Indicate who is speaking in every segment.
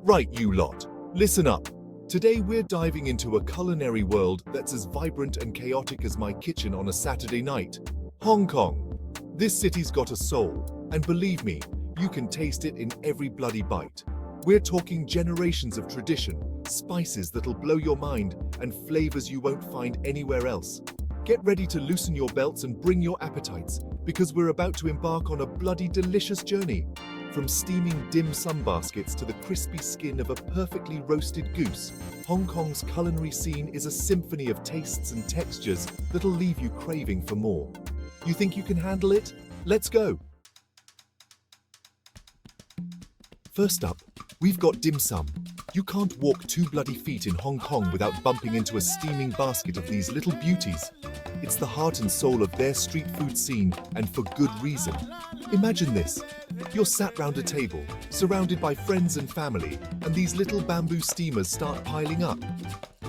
Speaker 1: Right, you lot. Listen up. Today we're diving into a culinary world that's as vibrant and chaotic as my kitchen on a Saturday night. Hong Kong. This city's got a soul, and believe me, you can taste it in every bloody bite. We're talking generations of tradition, spices that'll blow your mind, and flavors you won't find anywhere else. Get ready to loosen your belts and bring your appetites, because we're about to embark on a bloody delicious journey. From steaming dim sum baskets to the crispy skin of a perfectly roasted goose, Hong Kong's culinary scene is a symphony of tastes and textures that'll leave you craving for more. You think you can handle it? Let's go! First up, we've got dim sum. You can't walk 2 bloody feet in Hong Kong without bumping into a steaming basket of these little beauties. It's the heart and soul of their street food scene, and for good reason. Imagine this. You're sat round a table, surrounded by friends and family, and these little bamboo steamers start piling up.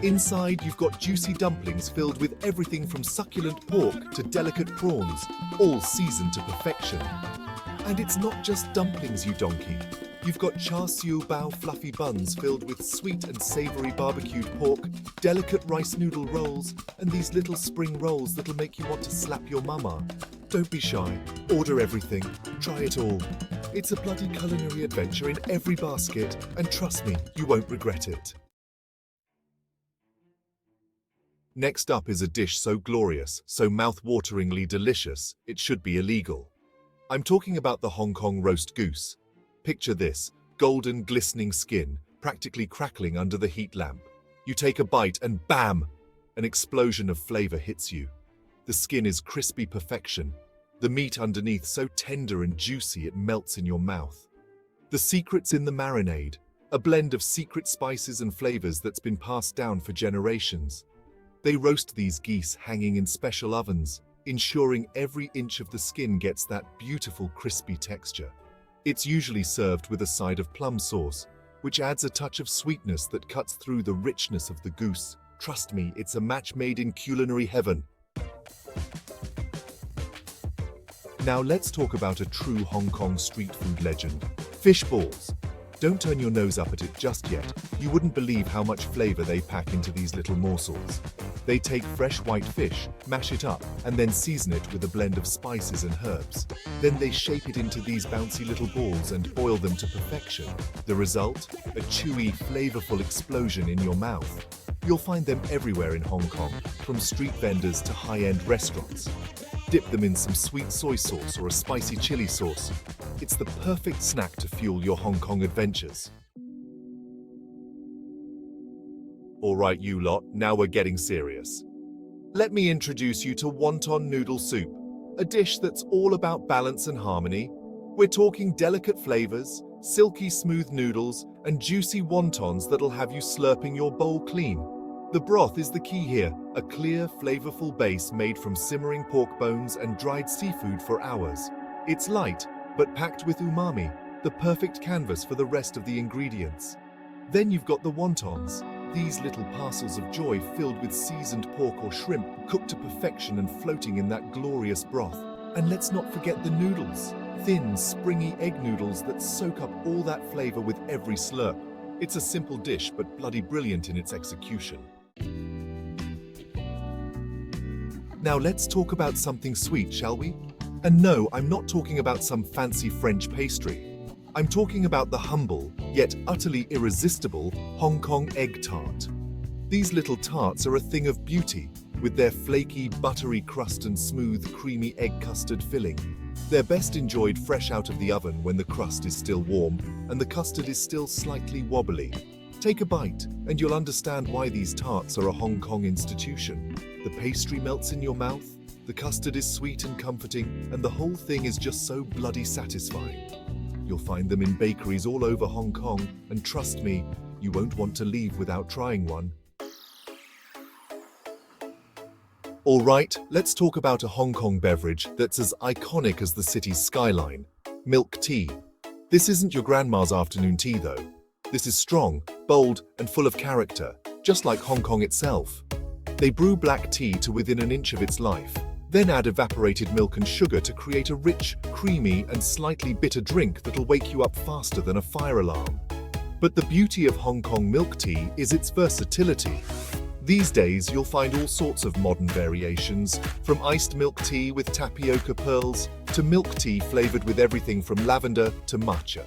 Speaker 1: Inside, you've got juicy dumplings filled with everything from succulent pork to delicate prawns, all seasoned to perfection. And it's not just dumplings, you donkey. You've got Char Siu bao fluffy buns filled with sweet and savory barbecued pork, delicate rice noodle rolls, and these little spring rolls that'll make you want to slap your mama. Don't be shy. Order everything. Try it all. It's a bloody culinary adventure in every basket, and trust me, you won't regret it. Next up is a dish so glorious, so mouth-wateringly delicious, it should be illegal. I'm talking about the Hong Kong roast goose. Picture this, golden glistening skin, practically crackling under the heat lamp. You take a bite and bam! An explosion of flavor hits you. The skin is crispy perfection. The meat underneath so tender and juicy it melts in your mouth. The secret's in the marinade, a blend of secret spices and flavors that's been passed down for generations. They roast these geese hanging in special ovens, ensuring every inch of the skin gets that beautiful crispy texture. It's usually served with a side of plum sauce, which adds a touch of sweetness that cuts through the richness of the goose. Trust me, it's a match made in culinary heaven. Now let's talk about a true Hong Kong street food legend, fish balls. Don't turn your nose up at it just yet. You wouldn't believe how much flavor they pack into these little morsels. They take fresh white fish, mash it up, and then season it with a blend of spices and herbs. Then they shape it into these bouncy little balls and boil them to perfection. The result? A chewy, flavorful explosion in your mouth. You'll find them everywhere in Hong Kong, from street vendors to high-end restaurants. Dip them in some sweet soy sauce or a spicy chili sauce. It's the perfect snack to fuel your Hong Kong adventures. Alright you lot, now we're getting serious. Let me introduce you to wonton noodle soup, a dish that's all about balance and harmony. We're talking delicate flavors, silky smooth noodles, and juicy wontons that'll have you slurping your bowl clean. The broth is the key here, a clear, flavorful base made from simmering pork bones and dried seafood for hours. It's light, but packed with umami, the perfect canvas for the rest of the ingredients. Then you've got the wontons, these little parcels of joy filled with seasoned pork or shrimp, cooked to perfection and floating in that glorious broth. And let's not forget the noodles, thin, springy egg noodles that soak up all that flavor with every slurp. It's a simple dish, but bloody brilliant in its execution. Now let's talk about something sweet, shall we? And no, I'm not talking about some fancy French pastry. I'm talking about the humble, yet utterly irresistible, Hong Kong egg tart. These little tarts are a thing of beauty, with their flaky, buttery crust and smooth, creamy egg custard filling. They're best enjoyed fresh out of the oven when the crust is still warm and the custard is still slightly wobbly. Take a bite, and you'll understand why these tarts are a Hong Kong institution. The pastry melts in your mouth, the custard is sweet and comforting, and the whole thing is just so bloody satisfying. You'll find them in bakeries all over Hong Kong, and trust me, you won't want to leave without trying one. Alright, let's talk about a Hong Kong beverage that's as iconic as the city's skyline, milk tea. This isn't your grandma's afternoon tea though. This is strong, bold, and full of character, just like Hong Kong itself. They brew black tea to within an inch of its life, then add evaporated milk and sugar to create a rich, creamy, and slightly bitter drink that'll wake you up faster than a fire alarm. But the beauty of Hong Kong milk tea is its versatility. These days, you'll find all sorts of modern variations, from iced milk tea with tapioca pearls to milk tea flavored with everything from lavender to matcha.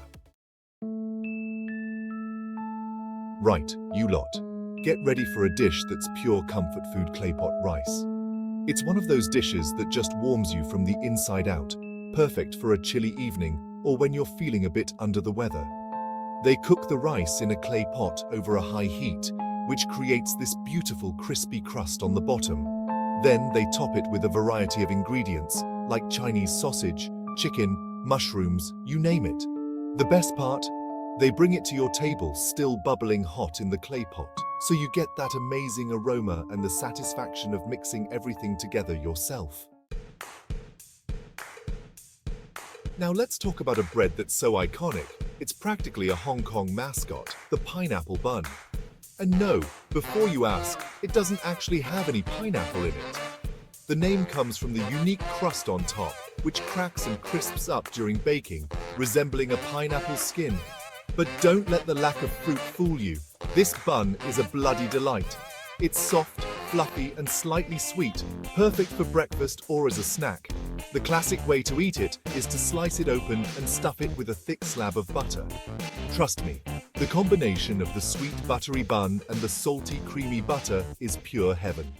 Speaker 1: Right, you lot. Get ready for a dish that's pure comfort food claypot rice. It's one of those dishes that just warms you from the inside out, perfect for a chilly evening or when you're feeling a bit under the weather. They cook the rice in a clay pot over a high heat, which creates this beautiful crispy crust on the bottom. Then they top it with a variety of ingredients like Chinese sausage, chicken, mushrooms, you name it. The best part? They bring it to your table still bubbling hot in the clay pot, so you get that amazing aroma and the satisfaction of mixing everything together yourself. Now let's talk about a bread that's so iconic, it's practically a Hong Kong mascot, the pineapple bun. And no, before you ask, it doesn't actually have any pineapple in it. The name comes from the unique crust on top, which cracks and crisps up during baking, resembling a pineapple skin. But don't let the lack of fruit fool you. This bun is a bloody delight. It's soft, fluffy, and slightly sweet, perfect for breakfast or as a snack. The classic way to eat it is to slice it open and stuff it with a thick slab of butter. Trust me, the combination of the sweet buttery bun and the salty creamy butter is pure heaven.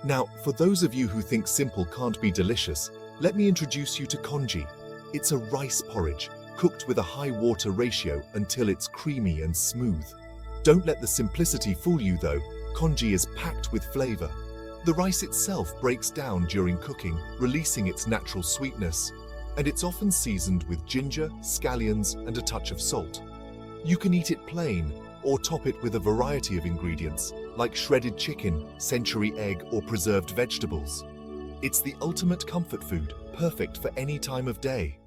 Speaker 1: Now, for those of you who think simple can't be delicious, let me introduce you to congee. It's a rice porridge, cooked with a high water ratio until it's creamy and smooth. Don't let the simplicity fool you though, congee is packed with flavor. The rice itself breaks down during cooking, releasing its natural sweetness, and it's often seasoned with ginger, scallions, and a touch of salt. You can eat it plain, or top it with a variety of ingredients, like shredded chicken, century egg, or preserved vegetables. It's the ultimate comfort food, perfect for any time of day.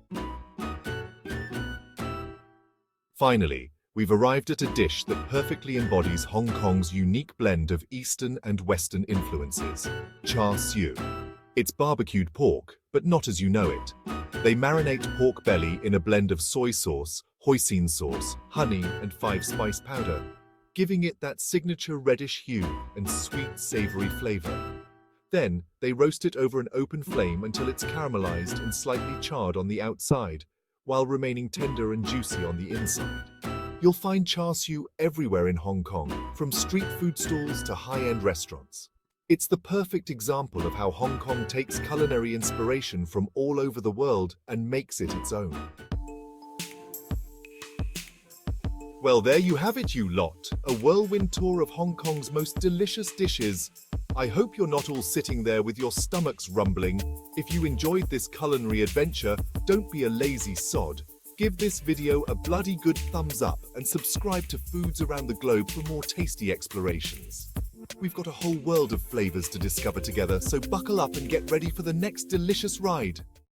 Speaker 1: Finally, we've arrived at a dish that perfectly embodies Hong Kong's unique blend of Eastern and Western influences, Char Siu. It's barbecued pork, but not as you know it. They marinate pork belly in a blend of soy sauce, hoisin sauce, honey, and 5-spice powder, giving it that signature reddish hue and sweet, savory flavor. Then, they roast it over an open flame until it's caramelized and slightly charred on the outside, while remaining tender and juicy on the inside. You'll find Char Siu everywhere in Hong Kong, from street food stalls to high-end restaurants. It's the perfect example of how Hong Kong takes culinary inspiration from all over the world and makes it its own. Well, there you have it, you lot. A whirlwind tour of Hong Kong's most delicious dishes. I hope you're not all sitting there with your stomachs rumbling. If you enjoyed this culinary adventure, don't be a lazy sod. Give this video a bloody good thumbs up and subscribe to Foods Around the Globe for more tasty explorations. We've got a whole world of flavors to discover together, so buckle up and get ready for the next delicious ride.